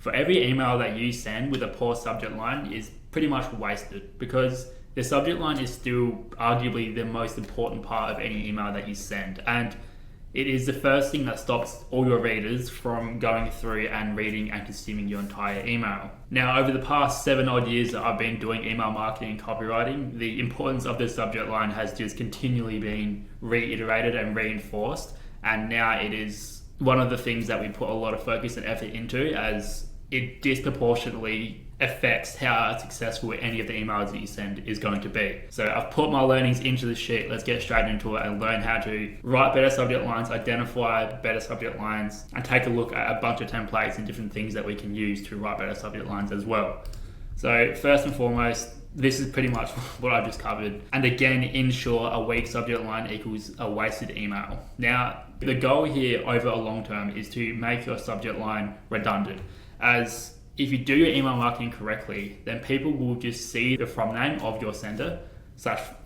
For every email that you send with a poor subject line is pretty much wasted, because the subject line is still arguably the most important part of any email that you send. And it is the first thing that stops all your readers from going through and reading and consuming your entire email. Now, over the past 7 odd years that I've been doing email marketing and copywriting, the importance of the subject line has just continually been reiterated and reinforced. And now it is one of the things that we put a lot of focus and effort into, as it disproportionately affects how successful any of the emails that you send is going to be. So I've put my learnings into the sheet. Let's get straight into it and learn how to write better subject lines, identify better subject lines, and take a look at a bunch of templates and different things that we can use to write better subject lines as well. So first and foremost, this is pretty much what I just covered. And again, in short, a weak subject line equals a wasted email. Now, the goal here over a long term is to make your subject line redundant, as if you do your email marketing correctly, then people will just see the from name of your sender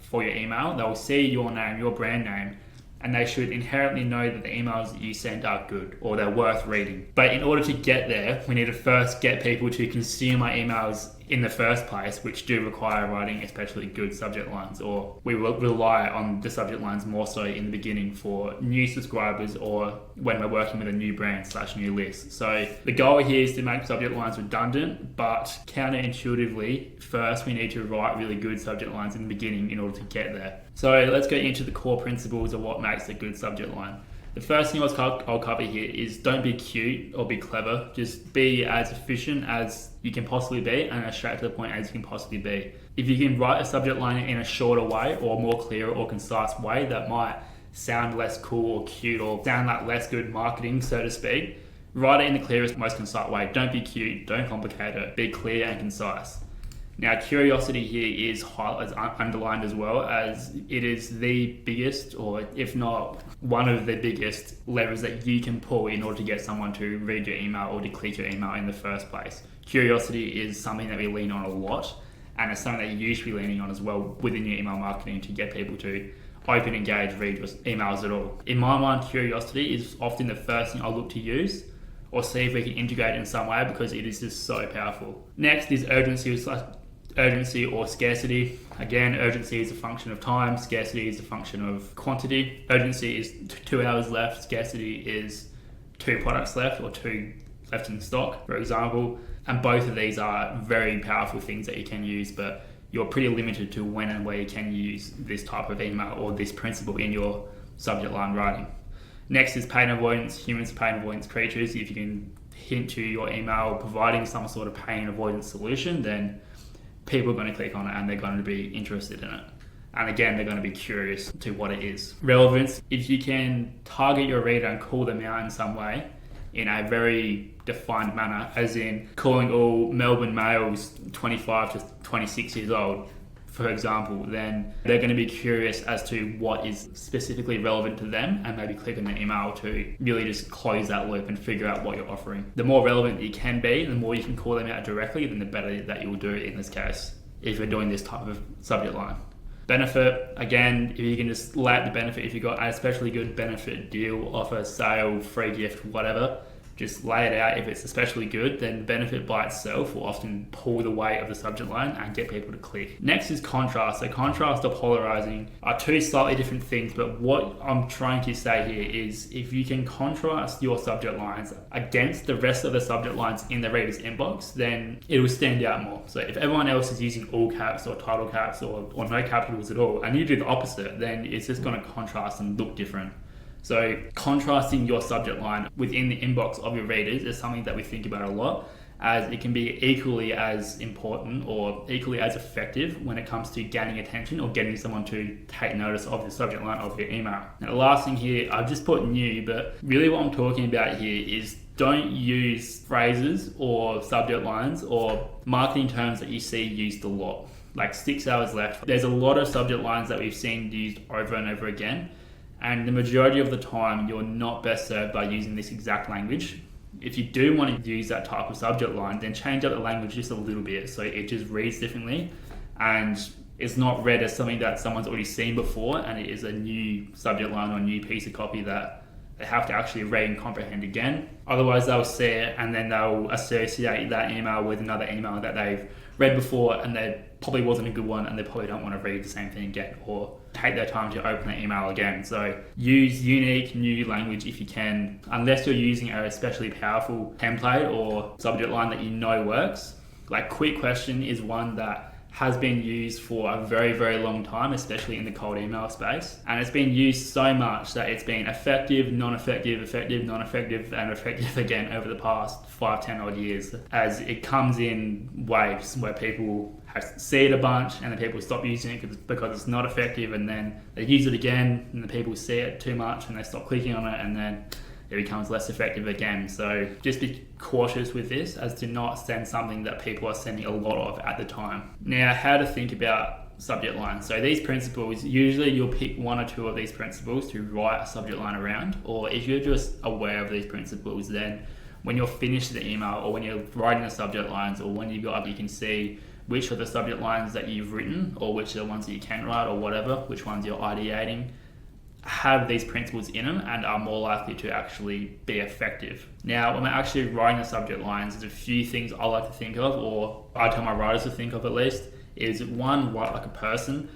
for your email. They'll see your name, your brand name, and they should inherently know that the emails that you send are good or they're worth reading. But in order to get there, we need to first get people to consume my emails in the first place, which do require writing especially good subject lines, or we will rely on the subject lines more so in the beginning for new subscribers or when we're working with a new brand / new list. So the goal here is to make subject lines redundant, but counterintuitively, first we need to write really good subject lines in the beginning in order to get there. So let's get into the core principles of what makes a good subject line. The first thing I'll cover here is don't be cute or be clever. Just be as efficient as you can possibly be and as straight to the point as you can possibly be. If you can write a subject line in a shorter way or more clear or concise way that might sound less cool or cute or sound like less good marketing, so to speak, write it in the clearest, most concise way. Don't be cute, don't complicate it, be clear and concise. Now, curiosity here is underlined as well, as it is the biggest, or if not one of the biggest levers that you can pull in order to get someone to read your email or to click your email in the first place. Curiosity is something that we lean on a lot, and it's something that you should be leaning on as well within your email marketing to get people to open, engage, read your emails at all. In my mind, curiosity is often the first thing I look to use or see if we can integrate it in some way, because it is just so powerful. Next is urgency or scarcity. Again, urgency is a function of time, scarcity is a function of quantity. Urgency is 2 hours left, scarcity is 2 products left or 2 left in stock, for example. And both of these are very powerful things that you can use, but you're pretty limited to when and where you can use this type of email or this principle in your subject line writing. Next is pain avoidance. Humans are pain avoidance creatures. If you can hint to your email providing some sort of pain avoidance solution, then people are going to click on it and they're going to be interested in it. And again, they're going to be curious to what it is. Relevance, if you can target your reader and call them out in some way in a very defined manner, as in calling all Melbourne males 25 to 26 years old, for example, then they're going to be curious as to what is specifically relevant to them and maybe click on the email to really just close that loop and figure out what you're offering. The more relevant you can be, the more you can call them out directly, then the better that you'll do in this case if you're doing this type of subject line. Benefit, again, if you can just lay out the benefit, if you've got a especially good benefit, deal, offer, sale, free gift, whatever, just lay it out. If it's especially good, then benefit by itself will often pull the weight of the subject line and get people to click. Next is contrast. So contrast or polarizing are 2 slightly different things, but what I'm trying to say here is if you can contrast your subject lines against the rest of the subject lines in the reader's inbox, then it will stand out more. So if everyone else is using all caps or title caps or no capitals at all, and you do the opposite, then it's just going to contrast and look different. So contrasting your subject line within the inbox of your readers is something that we think about a lot, as it can be equally as important or equally as effective when it comes to gaining attention or getting someone to take notice of the subject line of your email. Now, the last thing here, I've just put new, but really what I'm talking about here is don't use phrases or subject lines or marketing terms that you see used a lot, like 6 hours left. There's a lot of subject lines that we've seen used over and over again. And the majority of the time, you're not best served by using this exact language. If you do want to use that type of subject line, then change up the language just a little bit so it just reads differently and it's not read as something that someone's already seen before, and it is a new subject line or a new piece of copy that they have to actually read and comprehend again. Otherwise, they'll see it and then they'll associate that email with another email that they've read before, and they probably wasn't a good one, and they probably don't want to read the same thing again or take their time to open the email again. So use unique new language if you can, unless you're using a especially powerful template or subject line that you know works. Like quick question is one that has been used for a very, very long time, especially in the cold email space. And it's been used so much that it's been effective, non-effective, effective, non-effective, and effective again over the past 5-10 odd years, as it comes in waves where people see it a bunch and then people stop using it because it's not effective, and then they use it again and the people see it too much and they stop clicking on it, and then it becomes less effective again. So just be cautious with this, as to not send something that people are sending a lot of at the time. Now, how to think about subject lines. So these principles, usually you'll pick one or two of these principles to write a subject line around, or if you're just aware of these principles, then when you're finished the email or when you're writing the subject lines, or when you can see which are the subject lines that you've written, or which are the ones that you can write, or whatever, which ones you're ideating, have these principles in them and are more likely to actually be effective. Now, when we're actually writing the subject lines, there's a few things I like to think of, or I tell my writers to think of at least, is one, write like a person.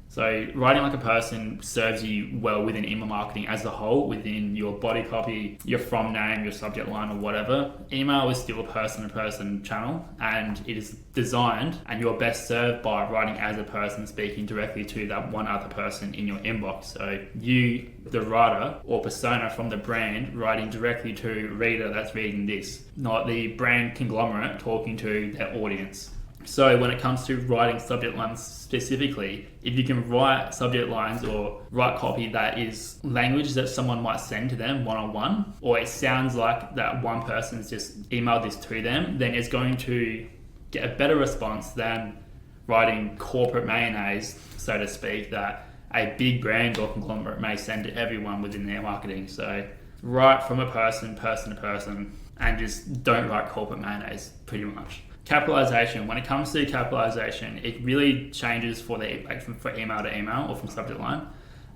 So writing like a person serves you well within email marketing as a whole, within your body copy, your from name, your subject line, or whatever. Email is still a person-to-person channel, and it is designed, and you're best served by writing as a person, speaking directly to that one other person in your inbox. So you, the writer or persona from the brand, writing directly to reader that's reading this, not the brand conglomerate talking to their audience. So when it comes to writing subject lines specifically, if you can write subject lines or write copy that is language that someone might send to them one-on-one, or it sounds like that one person's just emailed this to them, then it's going to get a better response than writing corporate mayonnaise, so to speak, that a big brand or conglomerate may send to everyone within their marketing. So write from a person to person, and just don't write corporate mayonnaise, pretty much. Capitalization. When it comes to capitalization, it really changes from email to email or from subject line,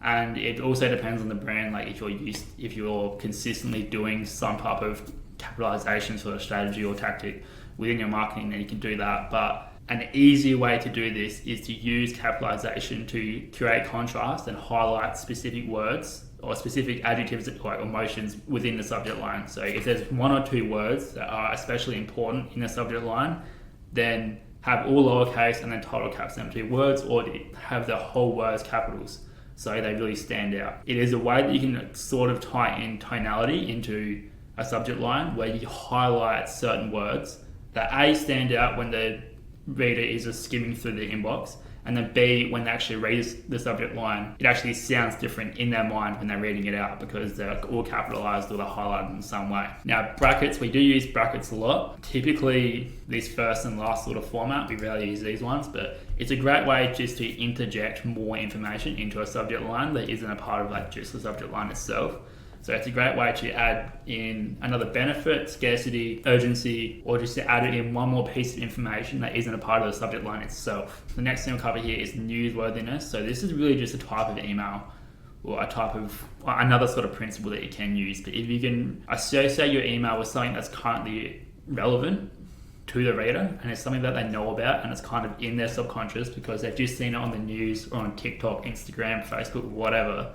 and it also depends on the brand. Like if you're consistently doing some type of capitalization sort of strategy or tactic within your marketing, then you can do that. But an easy way to do this is to use capitalization to create contrast and highlight specific words or specific adjectives or emotions within the subject line. So if there's one or two words that are especially important in the subject line, then have all lowercase and then title caps empty words, or have the whole words capitals so they really stand out. It is a way that you can sort of tie in tonality into a subject line where you highlight certain words that A, stand out when the reader is just skimming through the inbox, and then B, when they actually read the subject line, it actually sounds different in their mind when they're reading it out because they're all capitalized or they're highlighted in some way. Now, brackets, we do use brackets a lot. Typically, this first and last sort of format, we rarely use these ones, but it's a great way just to interject more information into a subject line that isn't a part of just the subject line itself. So it's a great way to add in another benefit, scarcity, urgency, or just to add it in one more piece of information that isn't a part of the subject line itself. The next thing we'll cover here is newsworthiness. So this is really just a type of email or another sort of principle that you can use. But if you can associate your email with something that's currently relevant to the reader, and it's something that they know about and it's kind of in their subconscious because they've just seen it on the news or on TikTok, Instagram, Facebook, whatever,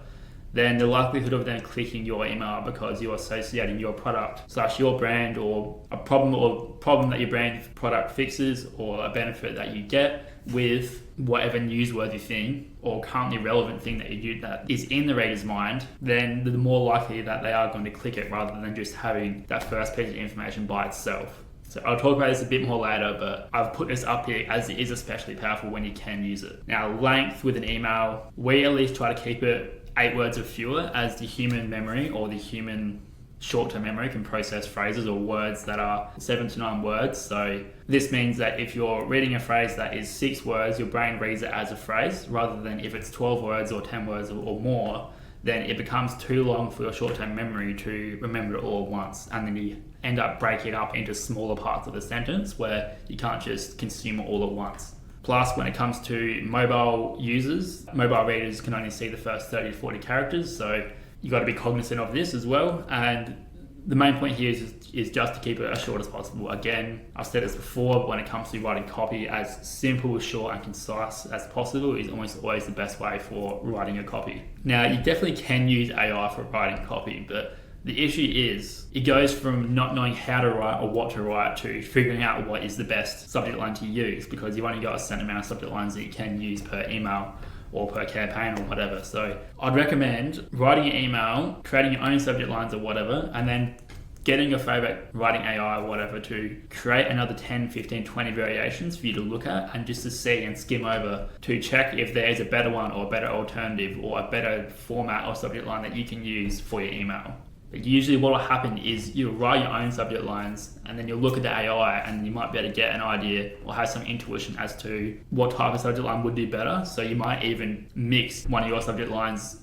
then the likelihood of them clicking your email because you're associating your product / your brand or a problem that your brand product fixes or a benefit that you get with whatever newsworthy thing or currently relevant thing that you do that is in the reader's mind, then the more likely that they are going to click it rather than just having that first piece of information by itself. So I'll talk about this a bit more later, but I've put this up here as it is especially powerful when you can use it. Now, length with an email, we at least try to keep it 8 words or fewer, as the human memory or the human short-term memory can process phrases or words that are 7 to 9 words. So this means that if you're reading a phrase that is 6 words, your brain reads it as a phrase, rather than if it's 12 words or 10 words or more, then it becomes too long for your short-term memory to remember it all at once. And then you end up breaking it up into smaller parts of the sentence where you can't just consume it all at once. Plus, when it comes to mobile users, mobile readers can only see the first 30 to 40 characters. So you got to be cognizant of this as well. And the main point here is just to keep it as short as possible. Again, I've said this before, but when it comes to writing copy, as simple, short and concise as possible is almost always the best way for writing a copy. Now, you definitely can use AI for writing copy, but the issue is it goes from not knowing how to write or what to write to figuring out what is the best subject line to use, because you've only got a certain amount of subject lines that you can use per email or per campaign or whatever. So I'd recommend writing an email, creating your own subject lines or whatever, and then getting your favorite writing AI or whatever to create another 10, 15, 20 variations for you to look at and just to see and skim over to check if there's a better one or a better alternative or a better format or subject line that you can use for your email. But usually what will happen is you'll write your own subject lines and then you'll look at the AI and you might be able to get an idea or have some intuition as to what type of subject line would be better. So you might even mix one of your subject lines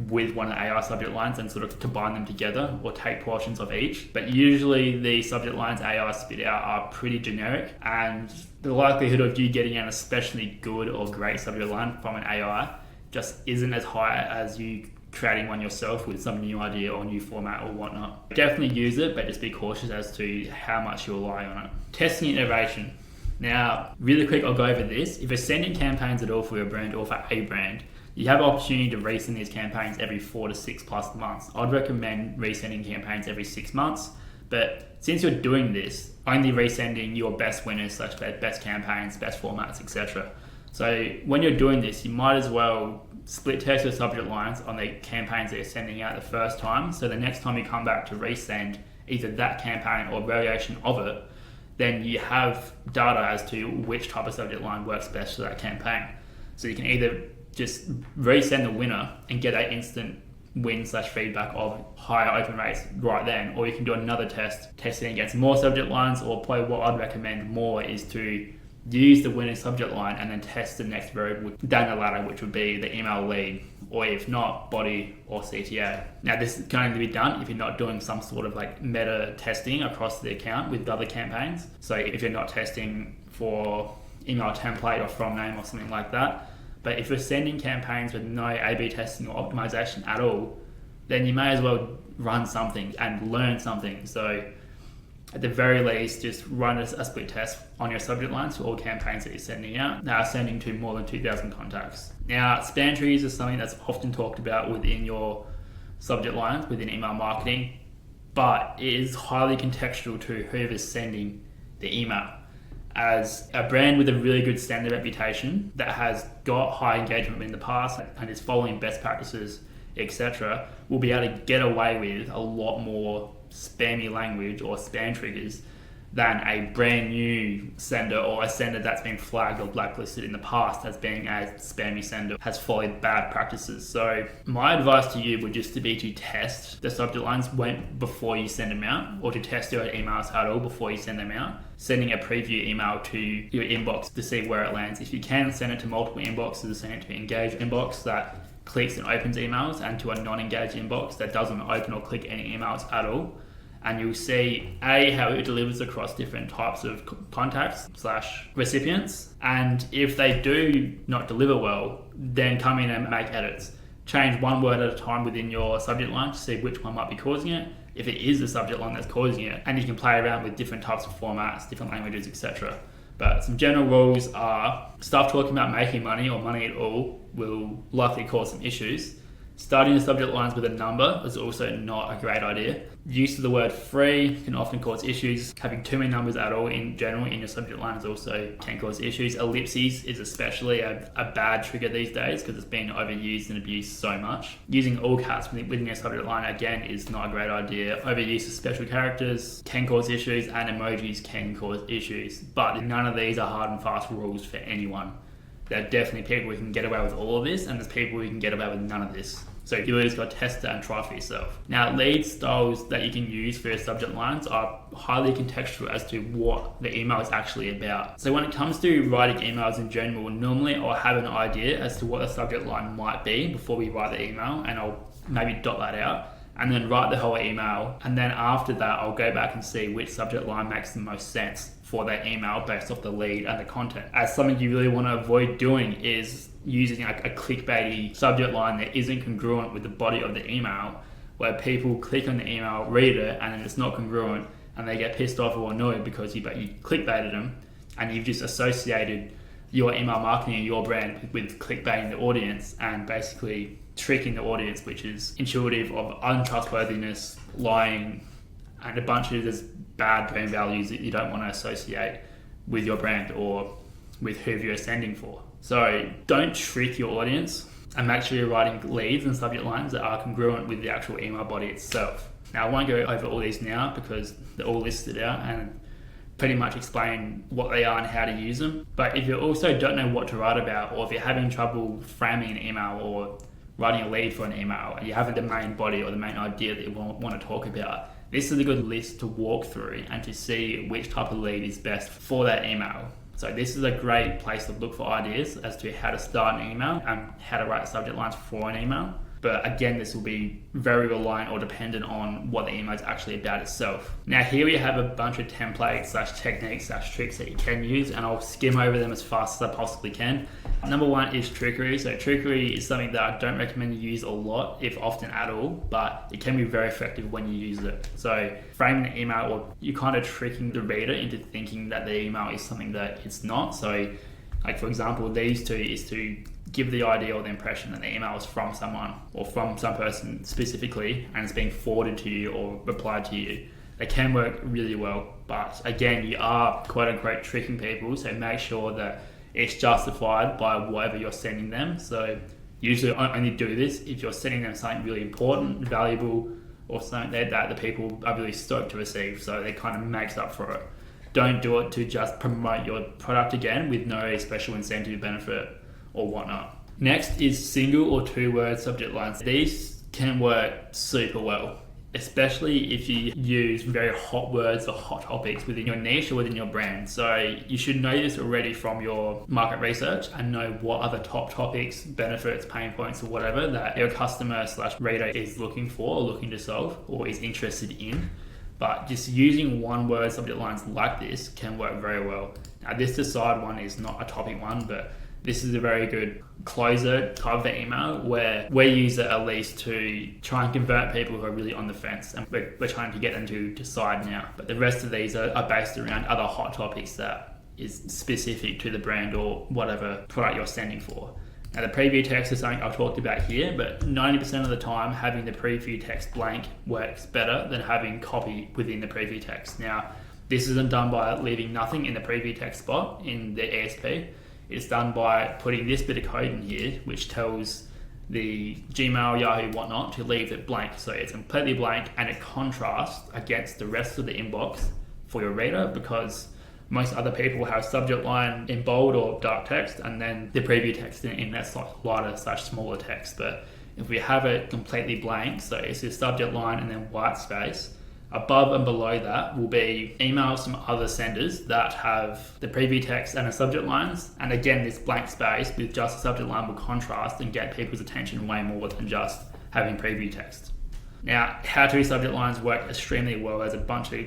with one of the AI subject lines and sort of combine them together or take portions of each. But usually the subject lines AI spit out are pretty generic, and the likelihood of you getting an especially good or great subject line from an AI just isn't as high as you creating one yourself with some new idea or new format or whatnot. Definitely use it, but just be cautious as to how much you rely on it. Testing innovation. Now, really quick, I'll go over this. If you're sending campaigns at all for your brand or for a brand, you have an opportunity to resend these campaigns every 4 to 6 plus months. I'd recommend resending campaigns every 6 months, but since you're doing this, only resending your best winners, such as best campaigns, best formats, etc. So when you're doing this, you might as well split test your subject lines on the campaigns that you're sending out the first time. So the next time you come back to resend either that campaign or variation of it, then you have data as to which type of subject line works best for that campaign. So you can either just resend the winner and get that instant win/feedback of higher open rates right then, or you can do another test, testing against more subject lines, or probably what I'd recommend more is to use the winning subject line and then test the next variable down the ladder, which would be the email lead, or if not, body or CTA. Now, this can only be done if you're not doing some sort of like meta testing across the account with other campaigns. So if you're not testing for email template or from name or something like that. But if you're sending campaigns with no A/B testing or optimization at all, then you may as well run something and learn something. So at the very least, just run a split test on your subject lines for all campaigns that you're sending out. Now, sending to more than 2,000 contacts. Now, spam trees is something that's often talked about within your subject lines, within email marketing, but it is highly contextual to whoever's sending the email. As a brand with a really good standard reputation that has got high engagement in the past and is following best practices, etc., will be able to get away with a lot more spammy language or spam triggers than a brand new sender or a sender that's been flagged or blacklisted in the past as being a spammy sender has followed bad practices. So my advice to you would just to be to test the subject lines before you send them out, or to test your emails at all before you send them out, sending a preview email to your inbox to see where it lands. If you can, send it to multiple inboxes, send it to an engaged inbox that clicks and opens emails, and to a non-engaged inbox that doesn't open or click any emails at all. And you'll see how it delivers across different types of contacts / recipients. And if they do not deliver well, then come in and make edits. Change one word at a time within your subject line to see which one might be causing it, if it is the subject line that's causing it. And you can play around with different types of formats, different languages, etc. But some general rules are stuff talking about making money or money at all will likely cause some issues. Starting the subject lines with a number is also not a great idea. Use of the word free can often cause issues. Having too many numbers at all in general in your subject lines also can cause issues. Ellipses is especially a bad trigger these days because it's been overused and abused so much. Using all caps within your subject line again is not a great idea. Overuse of special characters can cause issues, and emojis can cause issues. But none of these are hard and fast rules for anyone. There are definitely people who can get away with all of this, and there's people who can get away with none of this. So you just got to test that and try for yourself. Now, lead styles that you can use for your subject lines are highly contextual as to what the email is actually about. So when it comes to writing emails in general, normally I'll have an idea as to what the subject line might be before we write the email, and I'll maybe dot that out and then write the whole email. And then after that, I'll go back and see which subject line makes the most sense for that email based off the lead and the content. As something you really want to avoid doing is using like a clickbaity subject line that isn't congruent with the body of the email, where people click on the email, read it, and then it's not congruent, and they get pissed off or annoyed because you clickbaited them, and you've just associated your email marketing and your brand with clickbaiting the audience and basically tricking the audience, which is intuitive of untrustworthiness, lying, and a bunch of just bad brand values that you don't want to associate with your brand or with who you're sending for. So don't trick your audience, and make sure you're writing leads and subject lines that are congruent with the actual email body itself. Now, I won't go over all these now because they're all listed out and pretty much explain what they are and how to use them. But if you also don't know what to write about, or if you're having trouble framing an email or writing a lead for an email, and you have the main body or the main idea that you want to talk about, this is a good list to walk through and to see which type of lead is best for that email. So this is a great place to look for ideas as to how to start an email and how to write subject lines for an email. But again, this will be very reliant or dependent on what the email is actually about itself. Now here we have a bunch of templates / techniques / tricks that you can use, and I'll skim over them as fast as I possibly can. Number one is trickery. So trickery is something that I don't recommend you use a lot, if often at all, but it can be very effective when you use it. So framing the email, or you're kind of tricking the reader into thinking that the email is something that it's not. So like for example, these two is to give the idea or the impression that the email is from someone or from some person specifically and it's being forwarded to you or replied to you. They can work really well, but again, you are quote unquote tricking people, so make sure that it's justified by whatever you're sending them. So usually I only do this if you're sending them something really important, valuable, or something that the people are really stoked to receive, so it kind of makes up for it. Don't do it to just promote your product again with no special incentive benefit or whatnot. Next is single or 2-word subject lines. These can work super well, especially if you use very hot words or hot topics within your niche or within your brand. So you should know this already from your market research and know what other top topics, benefits, pain points, or whatever that your customer / reader is looking for or looking to solve or is interested in. But just using 1-word subject lines like this can work very well. Now this decide one is not a topic one, but this is a very good closer type of email where we use it at least to try and convert people who are really on the fence, and we're trying to get them to decide now. But the rest of these are based around other hot topics that is specific to the brand or whatever product you're sending for. Now the preview text is something I've talked about here, but 90% of the time having the preview text blank works better than having copy within the preview text. Now this isn't done by leaving nothing in the preview text spot in the ESP. It's done by putting this bit of code in here, which tells the Gmail, Yahoo, whatnot, to leave it blank. So it's completely blank and it contrasts against the rest of the inbox for your reader, because most other people have subject line in bold or dark text and then the preview text in that lighter / smaller text. But if we have it completely blank, so it's a subject line and then white space, above and below that will be emails from other senders that have the preview text and the subject lines. And again, this blank space with just a subject line will contrast and get people's attention way more than just having preview text. Now, how-to subject lines work extremely well. There's a bunch of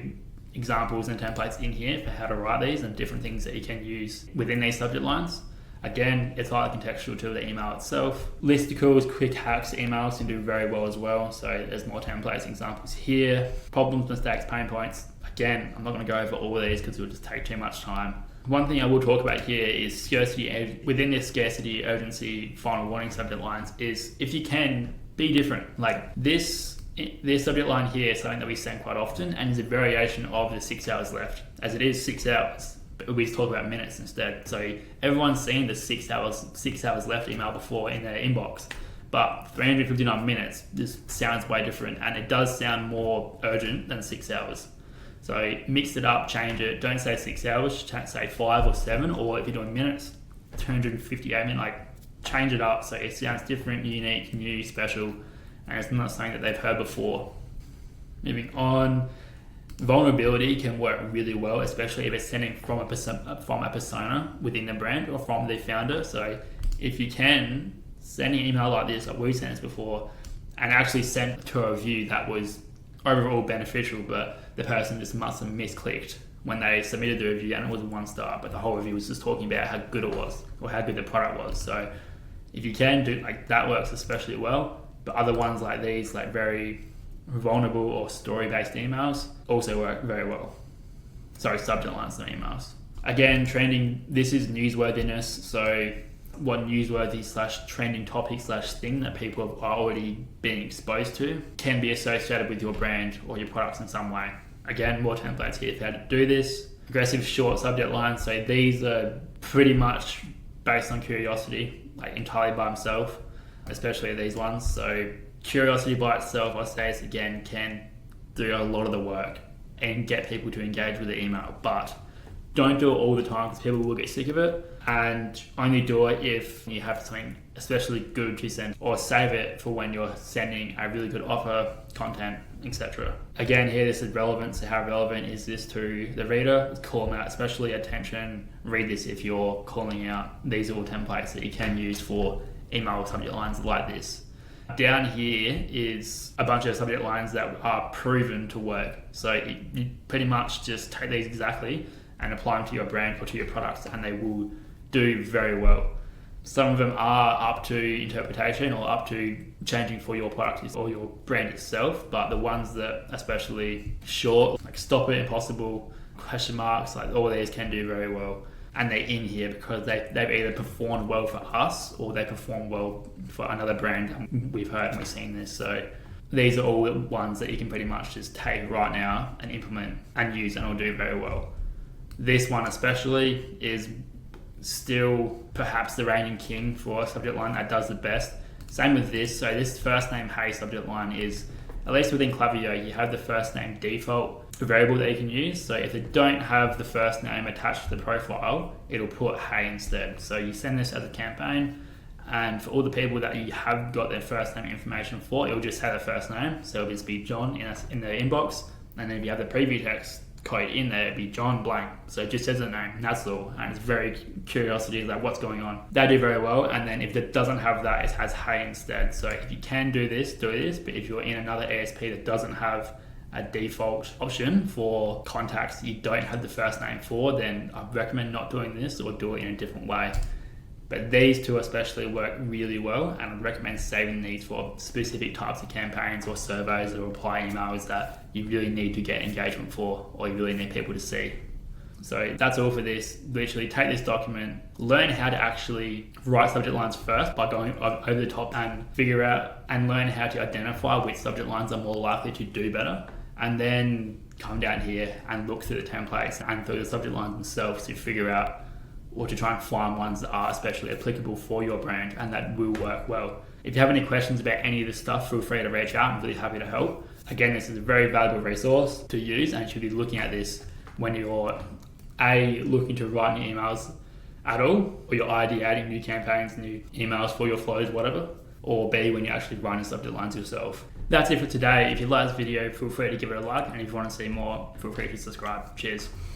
examples and templates in here for how to write these and different things that you can use within these subject lines. Again, it's highly contextual to the email itself. Listicles, quick hacks emails can do very well as well. So there's more templates, examples here. Problems, mistakes, pain points. Again, I'm not going to go over all of these because it will just take too much time. One thing I will talk about here is scarcity. Within this scarcity, urgency, final warning subject lines is, if you can, be different. Like this subject line here is something that we send quite often and is a variation of the 6 hours left, as it is 6 hours. But we talk about minutes instead. So everyone's seen the 6 hours left email before in their inbox, but 359 minutes just sounds way different, and it does sound more urgent than 6 hours. So mix it up, change it. Don't say 6 hours, say 5 or 7, or if you're doing minutes, 258 minutes. Like, change it up so it sounds different, unique, new, special, and it's not something that they've heard before. Moving on. Vulnerability can work really well, especially if it's sending from a persona within the brand or from the founder. So if you can send an email like this, like we sent this before, and actually send to a review that was overall beneficial, but the person just must have misclicked when they submitted the review and it was 1 star, but the whole review was just talking about how good it was or how good the product was. So if you can do like that, works especially well. But other ones like these, like very vulnerable or story-based emails, also work very well. Sorry, subject lines, not emails. Again, trending, this is newsworthiness. So what newsworthy / trending topic / thing that people are already being exposed to can be associated with your brand or your products in some way. Again, more templates here for how to do this. Aggressive short subject lines. So these are pretty much based on curiosity, like entirely by themselves, especially these ones. So curiosity by itself, I say this again, can do a lot of the work and get people to engage with the email, but don't do it all the time because people will get sick of it, and only do it if you have something especially good to send, or save it for when you're sending a really good offer, content, etc. Again, here this is relevance. So how relevant is this to the reader? Call them out, especially attention. Read this if you're calling out. These are all templates that you can use for email subject lines like this. Down here is a bunch of subject lines that are proven to work. So you pretty much just take these exactly and apply them to your brand or to your products, and they will do very well. Some of them are up to interpretation or up to changing for your product or your brand itself, but the ones that especially short, like stop it, impossible, question marks, like all these can do very well. And they're in here because they've either performed well for us or they perform well for another brand. We've heard and we've seen this. So these are all the ones that you can pretty much just take right now and implement and use, and it'll do very well. This one especially is still perhaps the reigning king for a subject line that does the best. Same with this. So this first name hey subject line is, at least within Klaviyo, you have the first name default variable that you can use. So if they don't have the first name attached to the profile, it'll put hey instead. So you send this as a campaign, and for all the people that you have got their first name information for, it'll just have the first name. So it'll just be John in the inbox, and then if you have the preview text code in there, it'd be John blank. So it just says the name, that's all. And it's very curiosity, like what's going on. They do very well. And then if it doesn't have that, it has hey instead. So if you can do this, but if you're in another ESP that doesn't have a default option for contacts you don't have the first name for, then I recommend not doing this or do it in a different way. But these two especially work really well, and I'd recommend saving these for specific types of campaigns or surveys or reply emails that you really need to get engagement for, or you really need people to see. So that's all for this. Literally take this document, learn how to actually write subject lines first by going over the top, and figure out and learn how to identify which subject lines are more likely to do better, and then come down here and look through the templates and through the subject lines themselves to figure out, or to try and find ones that are especially applicable for your brand and that will work well. If you have any questions about any of this stuff, feel free to reach out. I'm really happy to help. Again, this is a very valuable resource to use, and you should be looking at this when you're looking to write new emails at all, or you're ideating new campaigns, new emails for your flows, whatever, or B, when you're actually writing subject lines yourself. That's it for today. If you like this video, feel free to give it a like, and if you want to see more, feel free to subscribe. Cheers.